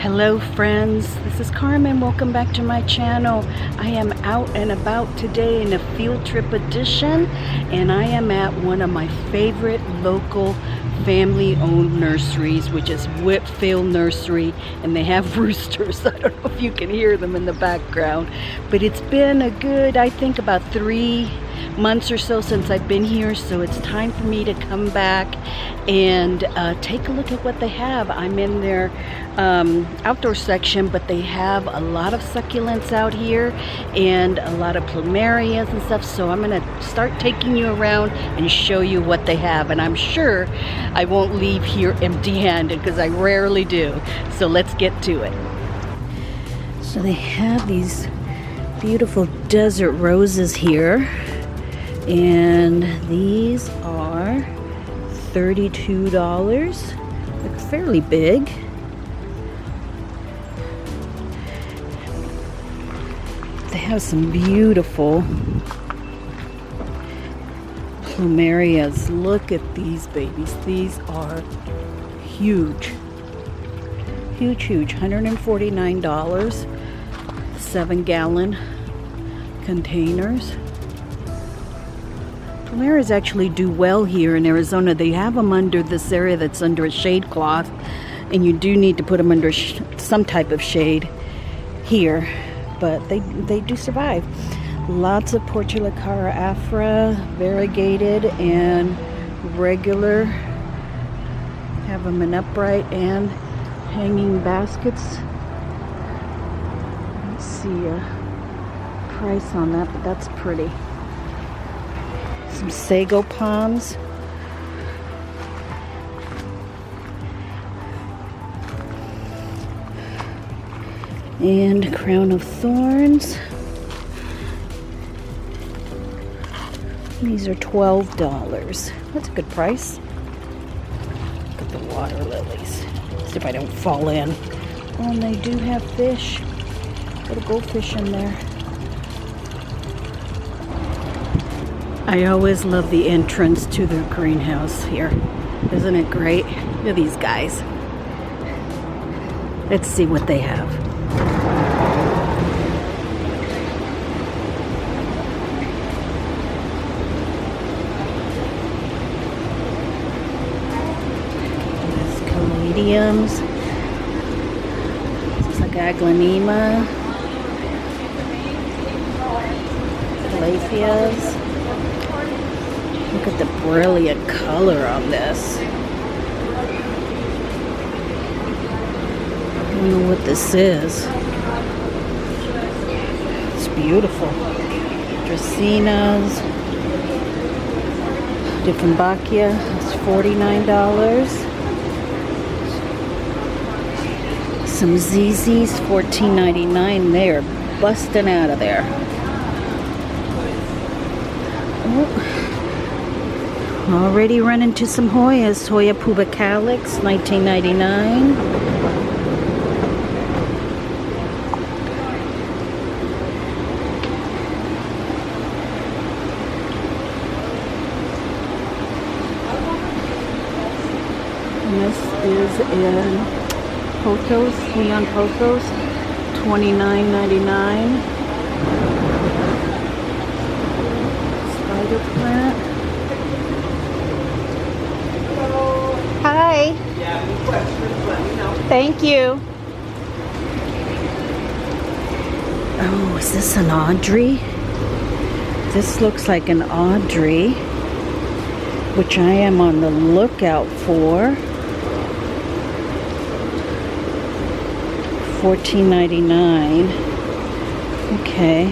Hello friends, this is Carmen. Welcome back to my channel. I am out and about today in a field trip edition, and I am at one of my favorite local family-owned nurseries, which is Whitfill Nursery, and they have roosters. I don't know if you can hear them in the background, but it's been a good, I think, about 3 months or so since I've been here, so it's time for me to come back and take a look at what they have. I'm in their outdoor section, but they have a lot of succulents out here and a lot of plumerias and stuff, so I'm gonna start taking you around and show you what they have, and I'm sure I won't leave here empty-handed because I rarely do. So let's get to it. So they have these beautiful desert roses here, and these are $32. Look fairly big. They have some beautiful plumerias. Look at these babies. These are huge. Huge, huge. $149. 7-gallon containers. Plumerias actually do well here in Arizona. They have them under this area that's under a shade cloth, and you do need to put them under some type of shade here, but they do survive. Lots of Portulacara afra, variegated and regular. Have them in upright and hanging baskets. Let's see a price on that, but that's pretty. Some sago palms. And crown of thorns. These are $12. That's a good price. Look at the water lilies. See if I don't fall in. Oh, and they do have fish. Little goldfish in there. I always love the entrance to their greenhouse here. Isn't it great? Look at these guys. Let's see what they have. There's caladiums. This is like aglaonema. Calatheas. Look at the brilliant color on this. I don't know what this is. It's beautiful. Dracaenas. Dieffenbachia. It's $49. Some ZZs, $14.99. They are busting out of there. Oh. Already run into some Hoyas. Hoya pubicalis, $19.99. And this is in pothos, neon pothos, $29.99. Spider plant. Hi. Yeah, any questions, let me know. Thank you. Oh, is this an Audrey? This looks like an Audrey, which I am on the lookout for. $14.99. Okay.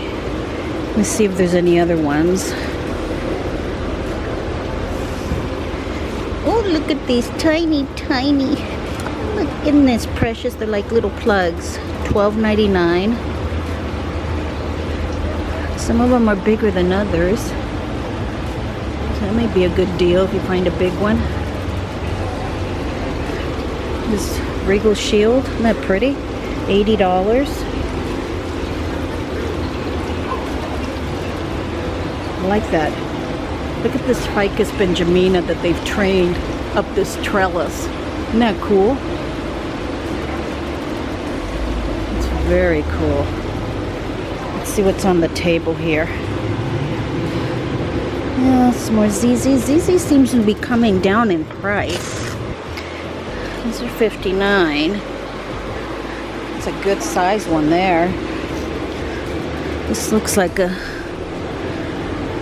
Let's see if there's any other ones. Oh, look at these tiny. Look, isn't this precious? They're like little plugs. $12.99. Some of them are bigger than others. So that may be a good deal if you find a big one. This Regal Shield, isn't that pretty? $80. I like that. Look at this Ficus benjamina that they've trained up this trellis. Isn't that cool? Very cool. Let's see what's on the table here. Yeah, some more ZZ. ZZ seems to be coming down in price. These are $59. It's a good size one there. This looks like a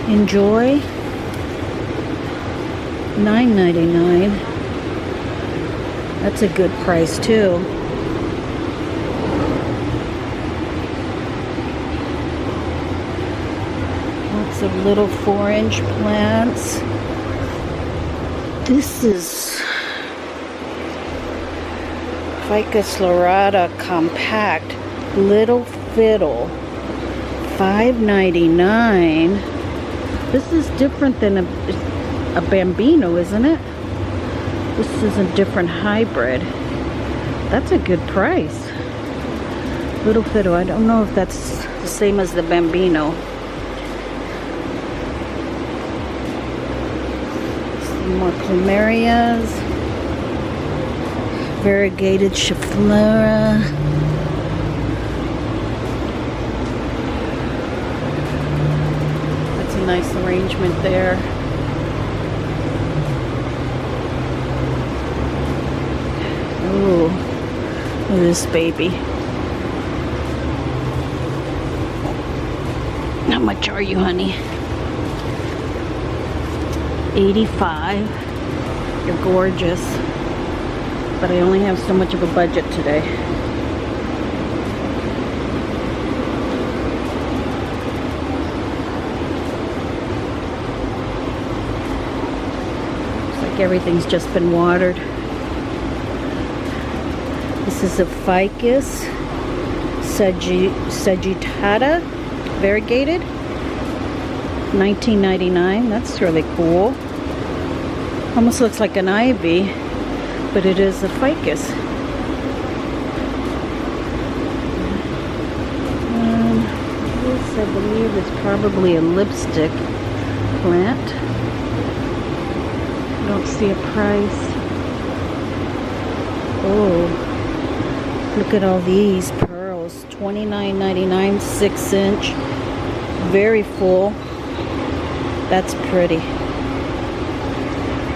Enjoy. $9.99. That's a good price too. Lots of little 4-inch plants. This is Ficus Audrey compact little fiddle. $5.99. This is different than a Bambino, isn't it? This is a different hybrid. That's a good price. Little fiddle. I don't know if that's the same as the Bambino. Some more plumerias. Variegated Schefflera. That's a nice arrangement there. Ooh, look at this baby. How much are you, honey? 85. You're gorgeous. But I only have so much of a budget today. Looks like everything's just been watered. This is a Ficus Sagittata, variegated. $19.99. That's really cool. Almost looks like an ivy, but it is a ficus. This, I believe, is probably a lipstick plant. I don't see a price. Oh, look at all these pearls. $29.99, 6-inch. Very full. That's pretty. I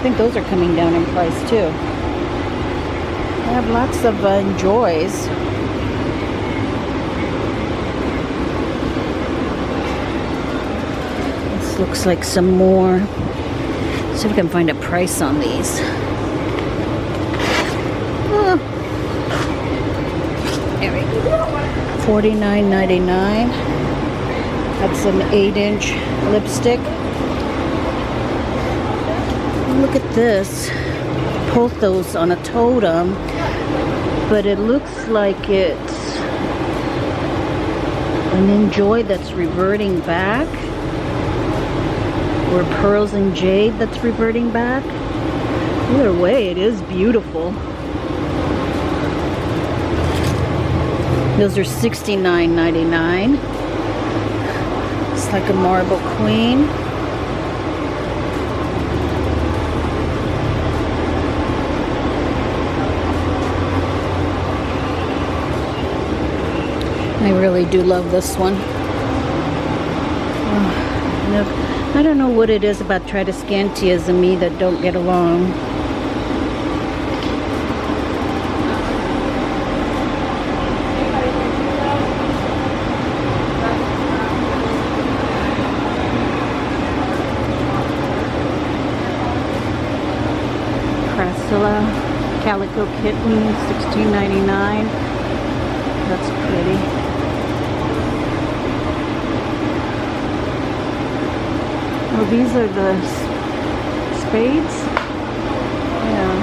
think those are coming down in price too. I have lots of Enjoys. This looks like some more. See if I can find a price on these. Oh. There we go. $49.99. That's an 8-inch lipstick. Look at this. Pothos on a totem, but it looks like it's an Enjoy that's reverting back, or pearls and jade that's reverting back. Either way, it is beautiful. Those are $69.99. It's like a marble queen. I really do love this one. Oh, I don't know what it is about Tradescantias and me that don't get along. Calico kitten, $16.99. That's pretty. Oh, these are the spades. Yeah,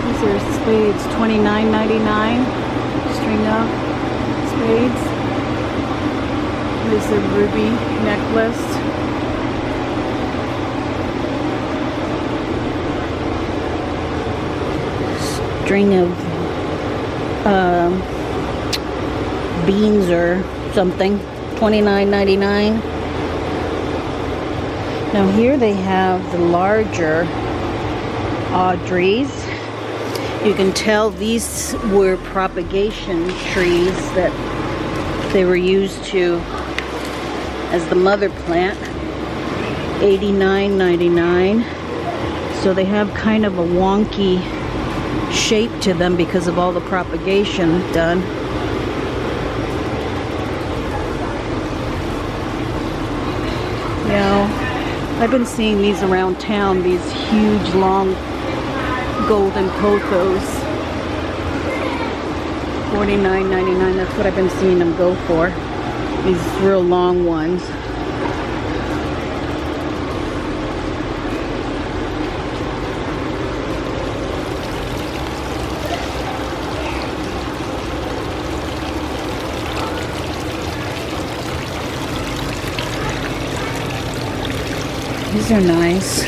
these are spades. $29.99. String up spades. This is a ruby necklace. String of beans or something. $29.99. Now here they have the larger Audreys, You can tell these were propagation trees that they were used to as the mother plant. $89.99. So they have kind of a wonky shape to them because of all the propagation done. Now, I've been seeing these around town, these huge, long golden pothos. $49.99, that's what I've been seeing them go for. These real long ones. These are nice.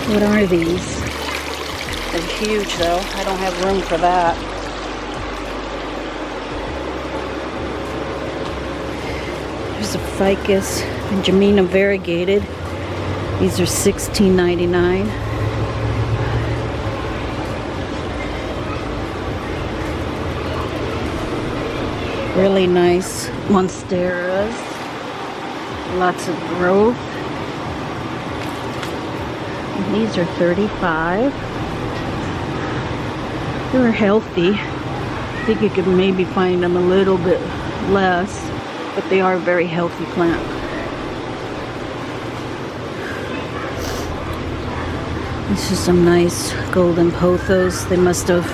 What are these? They're huge though. I don't have room for that. There's a Ficus Benjamina variegated. These are $16.99. Really nice monsteras. Lots of growth. These are $35. They're healthy. I think you could maybe find them a little bit less, but they are a very healthy plant. This is some nice golden pothos. They must have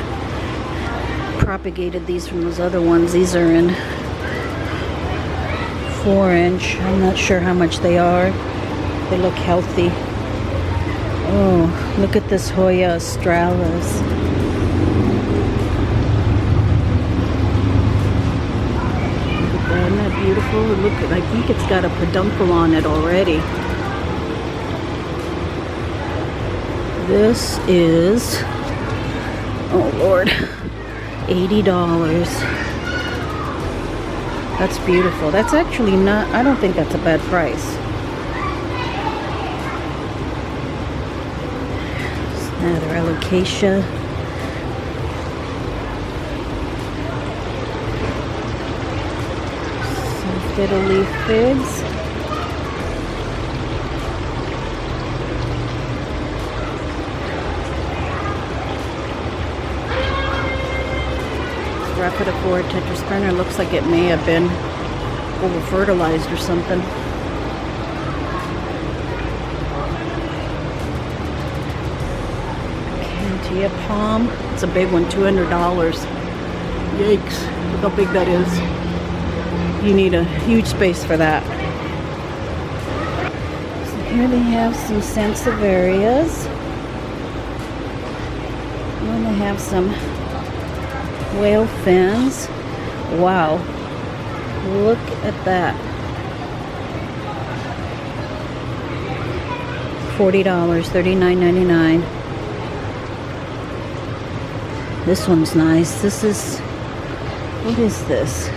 propagated these from those other ones. These are in 4-inch. I'm not sure how much they are. They look healthy. Oh, look at this Hoya australis. Isn't that beautiful? Look, I think it's got a peduncle on it already. This is, oh Lord, $80. That's beautiful. That's actually not, I don't think that's a bad price. Another alocasia. Some fiddle leaf figs. Raphidophora tetrasperma. Looks like it may have been over fertilized or something. Palm. It's a big one, $200. Yikes, look how big that is. You need a huge space for that. So here they have some sansevierias. And they have some whale fins. Wow, look at that. $40, $39.99. This one's nice. This is, what is this?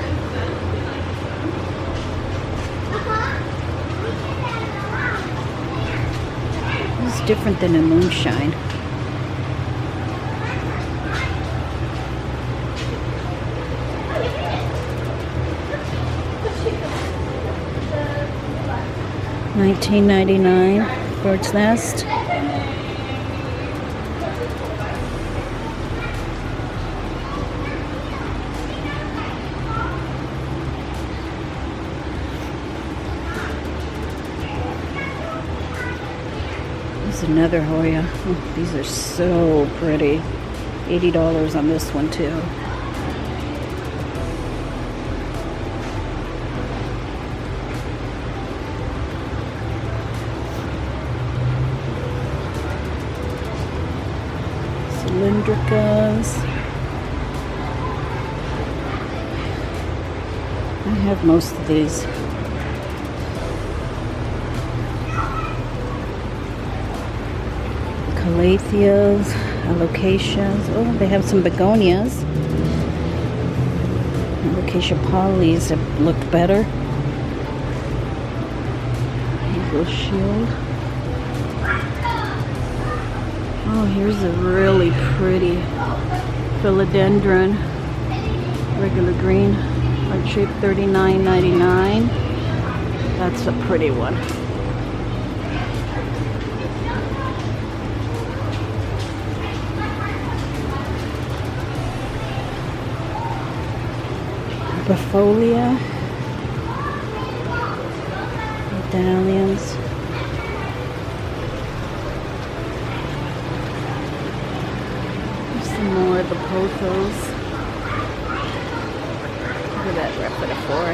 This is different than a moonshine. $19.99 bird's nest. Another Hoya. Oh, these are so pretty. $80 on this one too. Cylindricas. I have most of these. Calatheas, alocasias. Oh, they have some begonias. Alocasia polys have looked better. Eagle shield. Oh, here's a really pretty philodendron, regular green, heart shape, $39.99. That's a pretty one. Whitfill, medallions. There's some more of the pothos. Look at that Repetifor.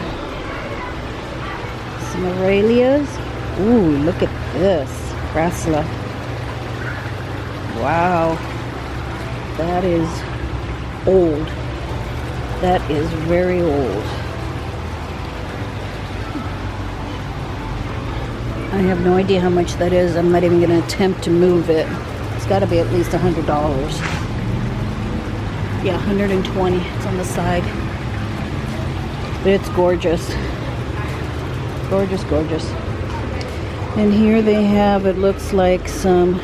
Some Aurelias. Ooh, look at this. Grassla. Wow. That is old. That is very old. I have no idea how much that is. I'm not even going to attempt to move it. It's got to be at least $100. Yeah, 120. It's on the side. But it's gorgeous. Gorgeous, gorgeous. And here they have, it looks like some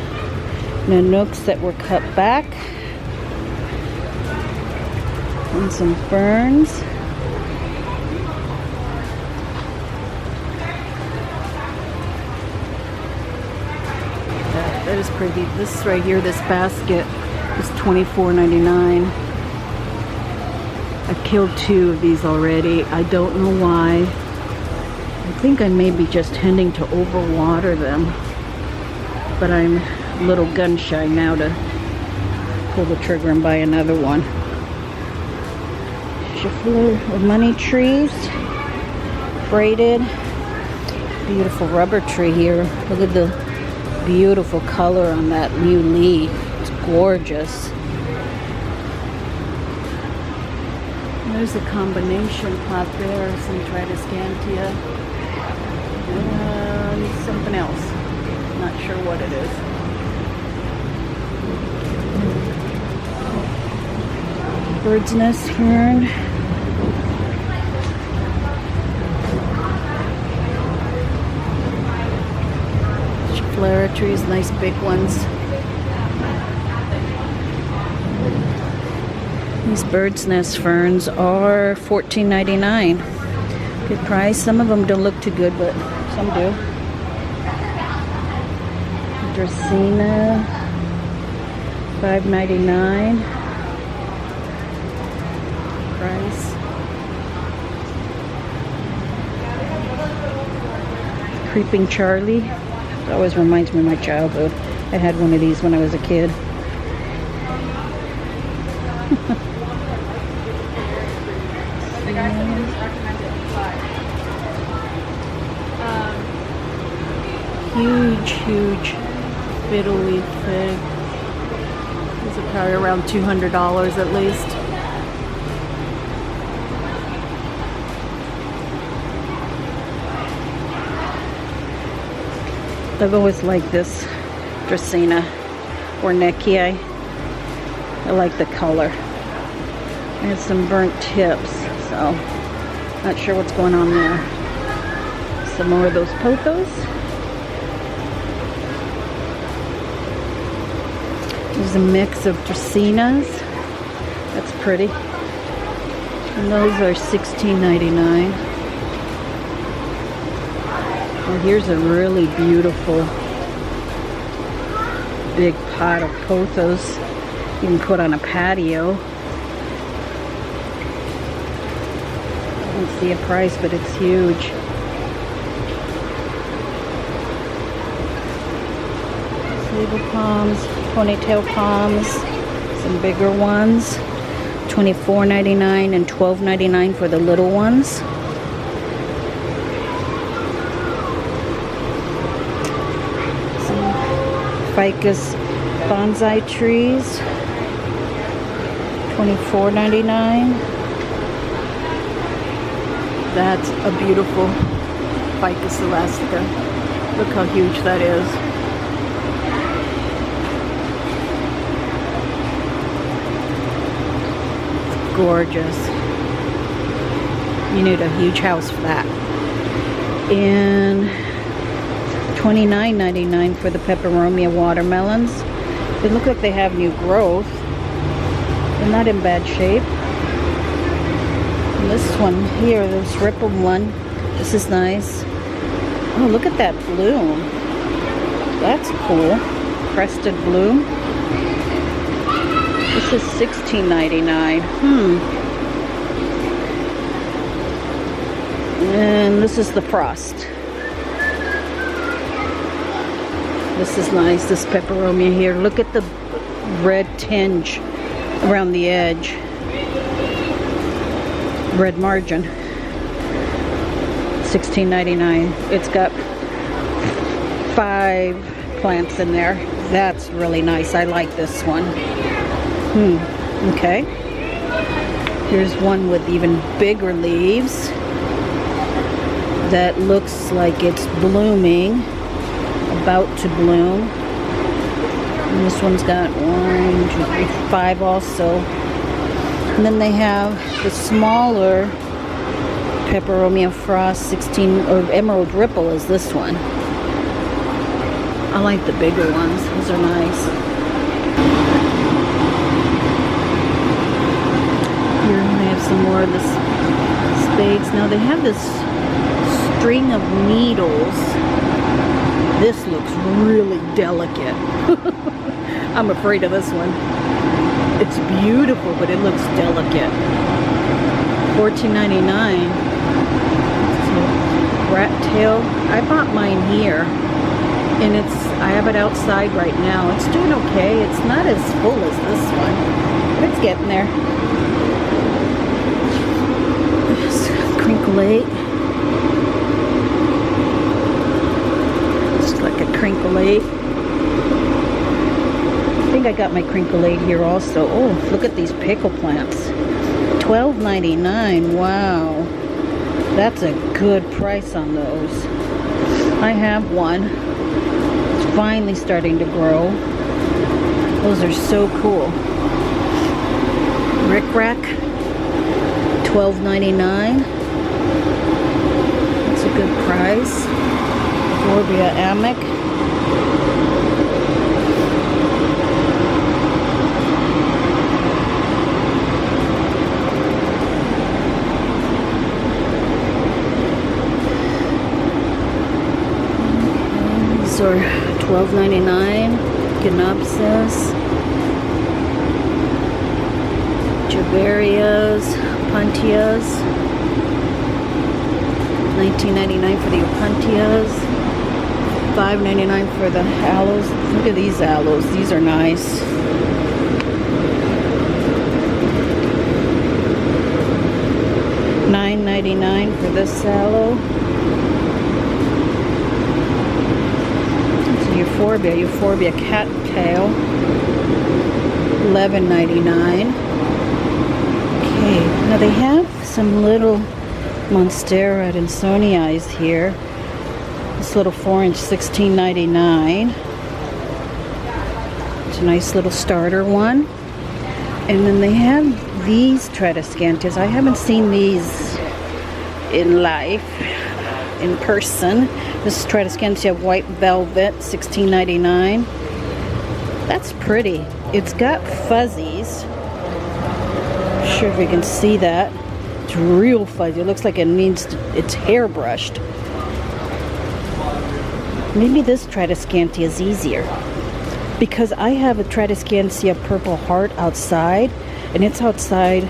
Nanooks that were cut back. And some ferns. That is pretty. This right here, this basket is $24.99. I killed 2 of these already. I don't know why. I think I may be just tending to overwater them. But I'm a little gun shy now to pull the trigger and buy another one. Or money trees, braided, beautiful rubber tree here. Look at the beautiful color on that new leaf. It's gorgeous. There's a combination pot there, some Tradescantia, and something else. Not sure what it is. Bird's nest fern. Flora trees, nice big ones. These bird's nest ferns are $14.99. Good price. Some of them don't look too good, but some do. Dracaena, $5.99. Price. Creeping Charlie. It always reminds me of my childhood. I had one of these when I was a kid. Huge fiddle leaf fig. These are probably around $200 at least. I've always liked this Dracaena or Neckiae. I like the color. And some burnt tips, so not sure what's going on there. Some more of those pothos. There's a mix of Dracaenas. That's pretty. And those are $16.99. Well, here's a really beautiful big pot of pothos you can put on a patio. I don't see a price, but it's huge. Sable palms, ponytail palms, some bigger ones. $24.99 and $12.99 for the little ones. Ficus bonsai trees, $24.99. That's a beautiful Ficus elastica. Look how huge that is. It's gorgeous. You need a huge house for that. And $29.99 for the Peperomia watermelons. They look like they have new growth. They're not in bad shape. And this one here, this rippled one, this is nice. Oh, look at that bloom. That's cool. Crested bloom. This is $16.99. And this is the frost. This is nice, this peperomia here. Look at the red tinge around the edge. Red margin. $16.99. It's got 5 plants in there. That's really nice. I like this one. Okay. Here's one with even bigger leaves that looks like it's blooming, about to bloom. And this one's got 1, 2, 3, 5 also. And then they have the smaller Peperomia Frost 16, or Emerald Ripple is this one. I like the bigger ones. Those are nice. Here they have some more of this spades. Now they have this string of needles. This looks really delicate. I'm afraid of this one. It's beautiful, but it looks delicate. $14.99. Rat tail. I bought mine here, and I have it outside right now. It's doing okay. It's not as full as this one, but it's getting there. This crinklate. It's like a crinklate. I think I got my crinklate here also. Oh, look at these pickle plants. $12.99. Wow. That's a good price on those. I have one. It's finally starting to grow. Those are so cool. Rickrack. $12.99. That's a good price. Forbia amic. These are $12.99. Canopsis. Javerias. Opuntias. $19.99 for the Opuntias. $5.99 for the aloes. Look at these aloes. These are nice. $9.99 for this aloe. It's Euphorbia cattail. $11.99. Okay, now they have some little Monstera Adansonii here. This little 4-inch, $16.99. It's a nice little starter one. And then they have these Tradescantias. I haven't seen these in life, in person. This is Tradescantia White Velvet, $16.99. That's pretty. It's got fuzzies. Not sure if you can see that. It's real fuzzy. It looks like it's hairbrushed. Maybe this Tradescantia is easier, because I have a Tradescantia Purple Heart outside, and it's outside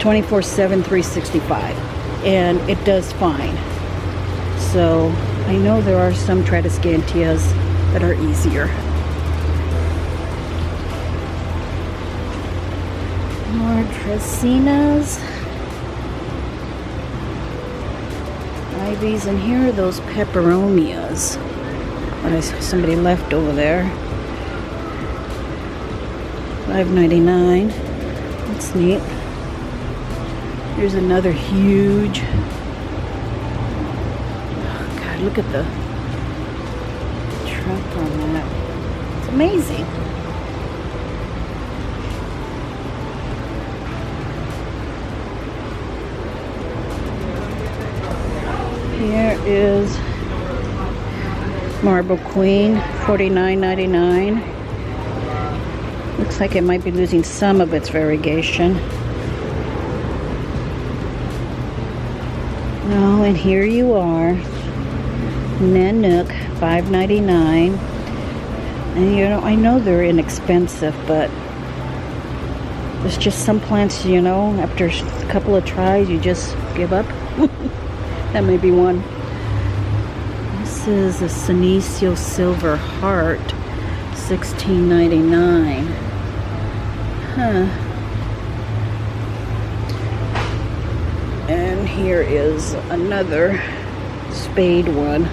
24/7, 365, and it does fine. So I know there are some Tradescantias that are easier. More Dracaenas. Ivies, and here are those Peperomias. Somebody left over there. $5.99. That's neat. Here's another huge. Oh God, look at the trunk on that. It's amazing. Here is Marble Queen, $49.99. Looks like it might be losing some of its variegation. Oh, and here you are. Nanook, $5.99. And you know, I know they're inexpensive, but there's just some plants, you know, after a couple of tries, you just give up. That may be one. This is a Senecio Silver Heart, $16.99. Huh. And here is another spade one.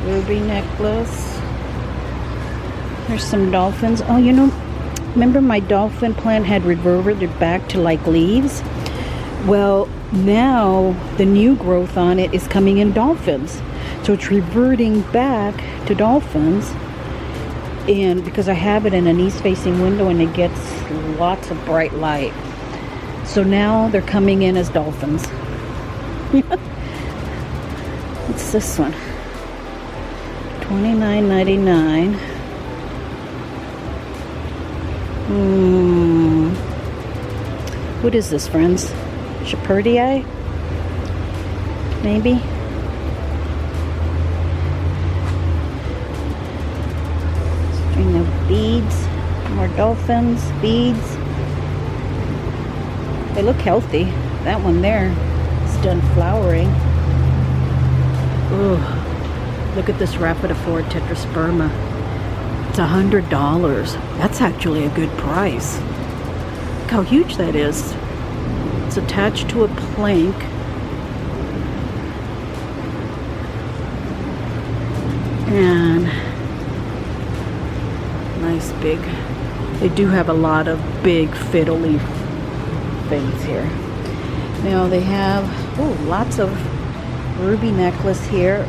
Ruby necklace. There's some dolphins. Oh, you know, remember my dolphin plant had reverted back to like leaves? Well, now the new growth on it is coming in dolphins. So it's reverting back to dolphins. And because I have it in an east-facing window and it gets lots of bright light. So now they're coming in as dolphins. What's this one? $29.99. What is this, friends? Shepardii? Maybe? String of beads. More dolphins, beads. They look healthy. That one there is done flowering. Ooh. Look at this Rapidophora tetrasperma. It's $100. That's actually a good price. Look how huge that is. It's attached to a plank. And nice big. They do have a lot of big fiddle leaf things here. Now they have lots of ruby necklace here.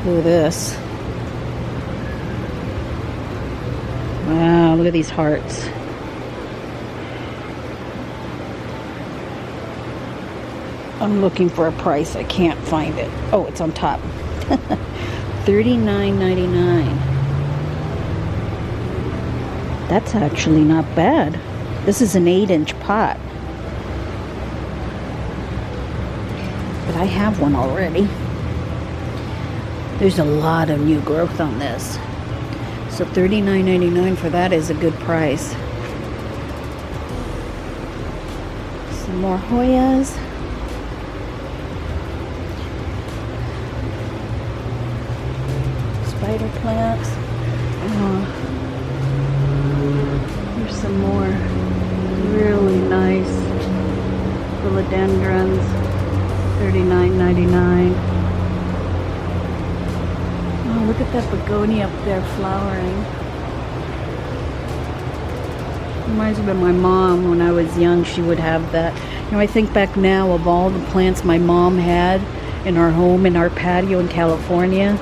Look at this. Wow, look at these hearts. I'm looking for a price. I can't find it. Oh, it's on top. $39.99. That's actually not bad. This is an 8-inch pot. But I have one already. There's a lot of new growth on this. So $39.99 for that is a good price. Some more Hoyas. Spider plants. Here's some more really nice philodendrons. $39.99. Oh, look at that begonia up there flowering. Reminds me of my mom when I was young. She would have that. You know, I think back now of all the plants my mom had in our home, in our patio in California.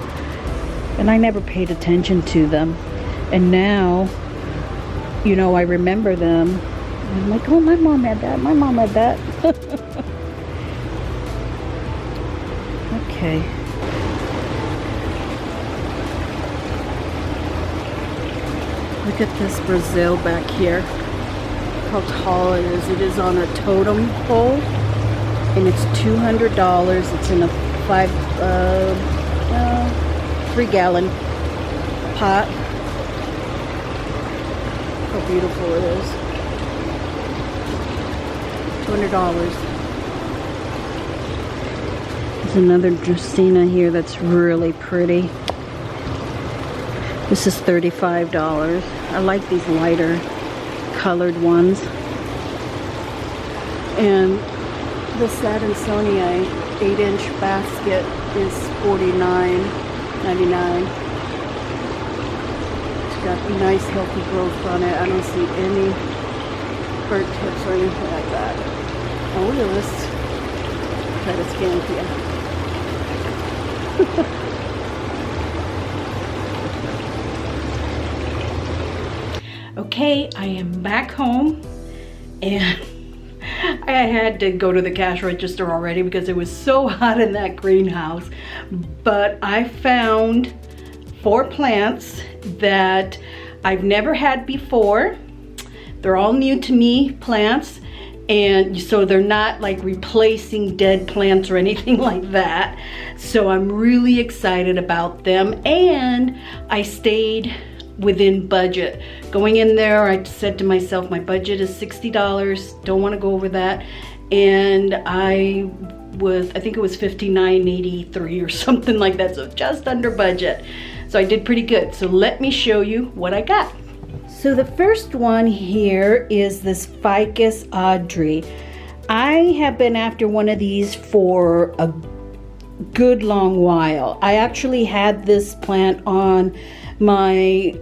And I never paid attention to them. And now, you know, I remember them. I'm like, oh, my mom had that. My mom had that. Okay. Look at this Brazil back here. Look how tall it is. It is on a totem pole. And it's $200. It's in a 3-gallon pot. How beautiful it is. $200. There's another Dracaena here that's really pretty. This is $35. I like these lighter colored ones. And the Satinsonia 8-inch basket is $49.99. It's got nice healthy growth on it. I don't see any burnt tips or anything like that. Oh, look at this Tradescantia. Okay, I am back home and I had to go to the cash register already because it was so hot in that greenhouse. But I found 4 plants that I've never had before. They're all new to me plants, and so they're not like replacing dead plants or anything like that. So I'm really excited about them, and I stayed within budget. Going in there, I said to myself, my budget is $60, don't want to go over that. And I think it was $59.83 or something like that, so just under budget. So I did pretty good. So let me show you what I got. So the first one here is this Ficus Audrey. I have been after one of these for a good long while. I actually had this plant on my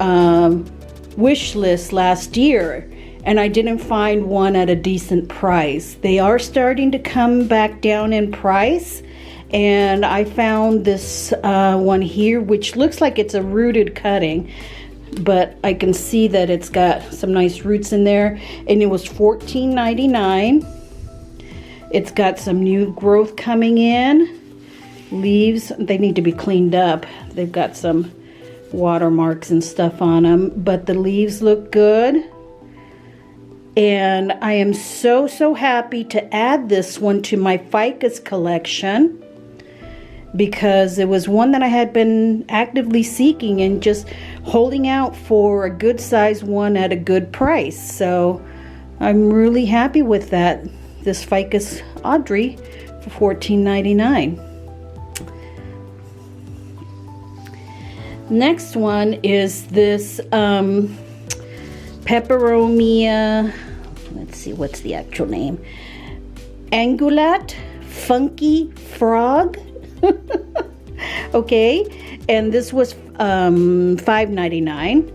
wish list last year, and I didn't find one at a decent price. They are starting to come back down in price, and I found this one here, which looks like it's a rooted cutting, but I can see that it's got some nice roots in there, and it was $14.99. It's got some new growth coming in. Leaves, they need to be cleaned up. They've got some watermarks and stuff on them, but the leaves look good. And I am so happy to add this one to my ficus collection, because it was one that I had been actively seeking and just holding out for a good size one at a good price. So I'm really happy with that. This Ficus Audrey for $14.99. Next one is this Peperomia, let's see, what's the actual name? Angulata, funky frog. Okay, and this was $5.99.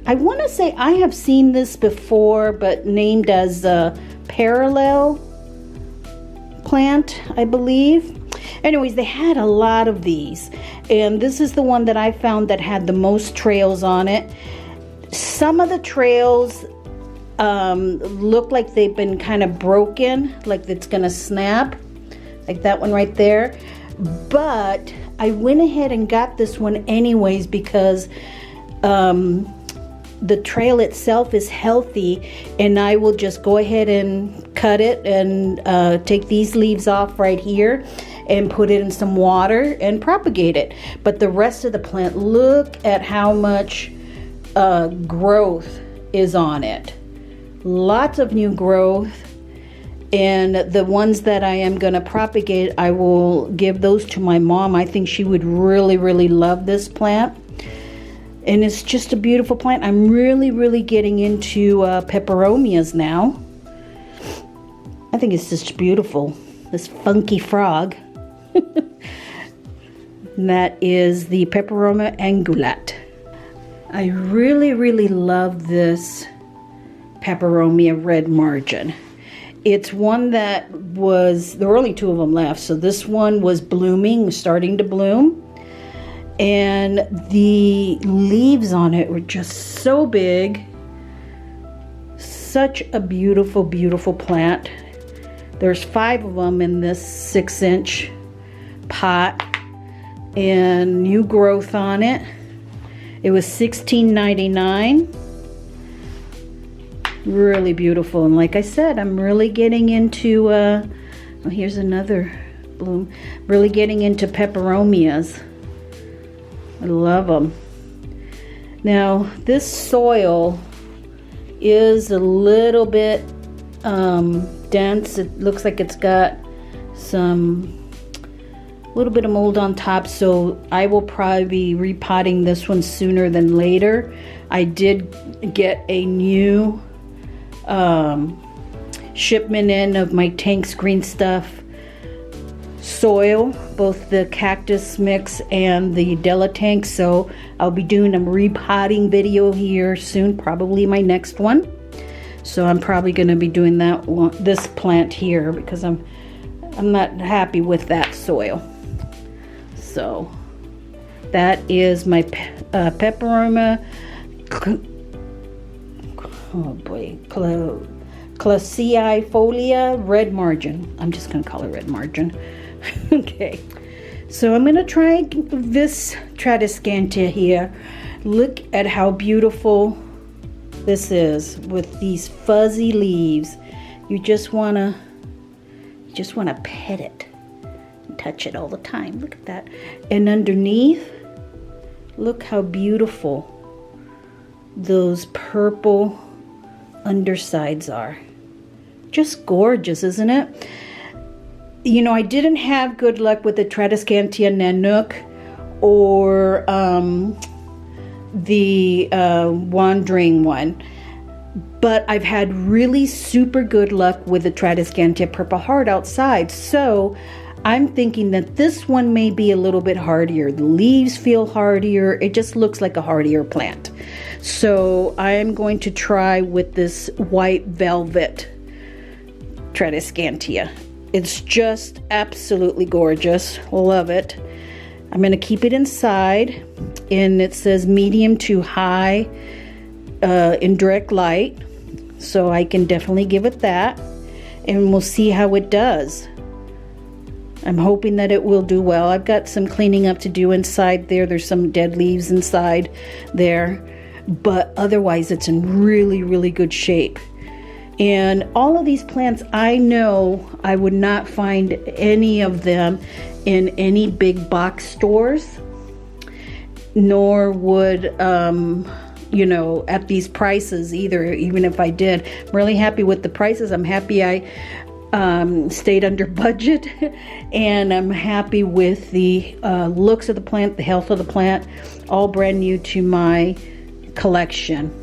I want to say I have seen this before, but named as a parallel plant, I believe. Anyways, they had a lot of these, and this is the one that I found that had the most trails on it. Some of the trails look like they've been kind of broken, like it's gonna snap, like that one right there. But I went ahead and got this one anyways because the trail itself is healthy, and I will just go ahead and cut it and take these leaves off right here and put it in some water and propagate it. But the rest of the plant, look at how much growth is on it. Lots of new growth. And the ones that I am going to propagate, I will give those to my mom. I think she would really love this plant. And it's just a beautiful plant. I'm really getting into peperomias now. I think it's just beautiful. This funky frog. And that is the Peperomia Angulata. I really love this Peperomia red margin. It's one that was, there were only 2 of them left, so this one was blooming, starting to bloom. And the leaves on it were just so big. Such a beautiful plant. There's 5 of them in this 6-inch pot, and new growth on it. It was $16.99. Really beautiful, and like I said, I'm really getting into oh, here's another bloom. Really getting into peperomias. I love them. Now this soil is a little bit dense. It looks like it's got some little bit of mold on top, so I will probably be repotting this one sooner than later. I did get a new shipment in of my Tank's Green Stuff soil, both the cactus mix and the Della Tank, so I'll be doing a repotting video here soon, probably my next one. So I'm probably going to be doing that one, this plant here, because I'm not happy with that soil. So that is my Peperomia Clusiifolia red margin. I'm just going to call it red margin. Okay. So I'm going to try this Tradescantia here. Look at how beautiful this is with these fuzzy leaves. You just want to pet it and touch it all the time. Look at that. And underneath, look how beautiful those purple undersides are. Just gorgeous, isn't it? You know, I didn't have good luck with the Tradescantia Nanook or the Wandering one, but I've had really super good luck with the Tradescantia Purple Heart outside. So I'm thinking that this one may be a little bit hardier. The leaves feel hardier. It just looks like a hardier plant. So I'm going to try with this white velvet Tradescantia. It's just absolutely gorgeous. Love it. I'm going to keep it inside, and it says medium to high in direct light. So I can definitely give it that, and we'll see how it does. I'm hoping that it will do well. I've got some cleaning up to do inside there. There's some dead leaves inside there, but otherwise it's in really, really good shape. And all of these plants, I know I would not find any of them in any big box stores, nor would, you know, at these prices either, even if I did. I'm really happy with the prices. I'm happy I stayed under budget, and I'm happy with the looks of the plant, the health of the plant, all brand new to my collection.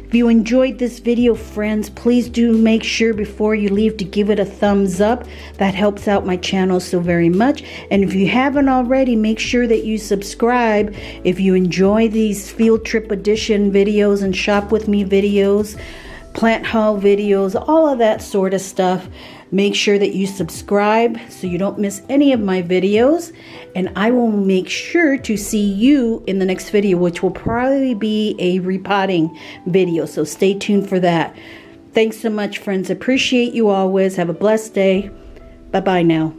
If you enjoyed this video, friends, please do make sure before you leave to give it a thumbs up. That helps out my channel so very much. And if you haven't already, make sure that you subscribe. If you enjoy these field trip edition videos and shop with me videos, plant haul videos, all of that sort of stuff, make sure that you subscribe so you don't miss any of my videos. And I will make sure to see you in the next video, which will probably be a repotting video. So stay tuned for that. Thanks so much, friends. Appreciate you always. Have a blessed day. Bye-bye now.